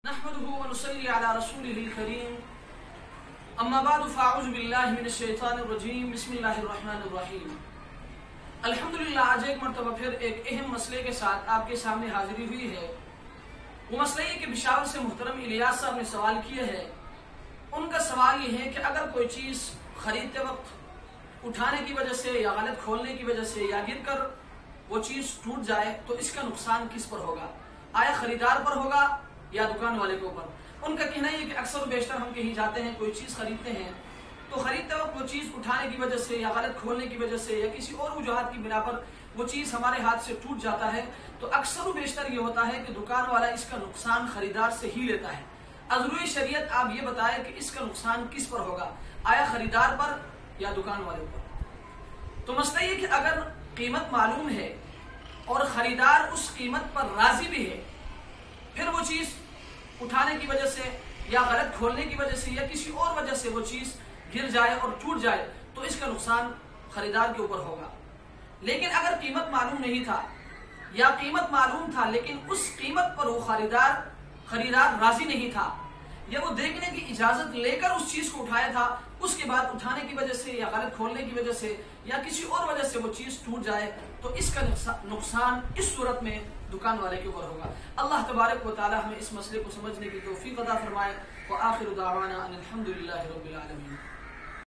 نحمده ونصلي على رسوله الكريم اما بعد فاعوذ باللہ من الشیطان الرجیم بسم اللہ الرحمن الرحیم۔ الحمدللہ آج ایک مرتبہ پھر ایک اہم مسئلے کے ساتھ آپ کے سامنے حاضری ہوئی ہے۔ وہ مسئلہ یہ کہ بشاور سے محترم الیاس صاحب نے سوال کیا ہے۔ ان کا سوال یہ ہے کہ اگر کوئی چیز خریدتے وقت اٹھانے کی وجہ سے یا غلط کھولنے کی وجہ سے یا گر کر وہ چیز ٹوٹ جائے تو اس کا نقصان کس پر ہوگا؟ آیا خریدار پر ہوگا یا دکان والے کے اوپر؟ ان کا کہنا یہ کہ اکثر و بیشتر ہم کہیں جاتے ہیں، کوئی چیز خریدتے ہیں تو خریدتے وقت وہ چیز اٹھانے کی وجہ سے یا غلط کھولنے کی وجہ سے یا کسی اور وجوہات کی بنا پر وہ چیز ہمارے ہاتھ سے ٹوٹ جاتا ہے تو اکثر و بیشتر یہ ہوتا ہے کہ دکان والا اس کا نقصان خریدار سے ہی لیتا ہے۔ ازروی شریعت آپ یہ بتائیں کہ اس کا نقصان کس پر ہوگا؟ آیا خریدار پر یا دکان والے پر؟ تو مسئلہ یہ کہ اگر قیمت معلوم ہے اور خریدار اس قیمت پر راضی بھی ہے، پھر وہ چیز اٹھانے کی وجہ سے یا غلط کھولنے کی وجہ سے یا کسی اور وجہ سے وہ چیز گر جائے اور ٹوٹ جائے تو اس کا نقصان خریدار کے اوپر ہوگا۔ لیکن اگر قیمت معلوم نہیں تھا یا قیمت معلوم تھا لیکن اس قیمت پر وہ خریدار راضی نہیں تھا یا وہ دیکھنے کی اجازت لے کر اس چیز کو اٹھایا تھا، اس کے بعد اٹھانے کی وجہ سے یا غلط کھولنے کی وجہ سے یا کسی اور وجہ سے وہ چیز ٹوٹ جائے تو اس کا نقصان اس صورت میں دکان والے کے اوپر ہوگا۔ اللہ تبارک و تعالی ہمیں اس مسئلے کو سمجھنے کی توفیق عطا فرمائے۔ وآخر دعوانا ان الحمدللہ رب العالمین۔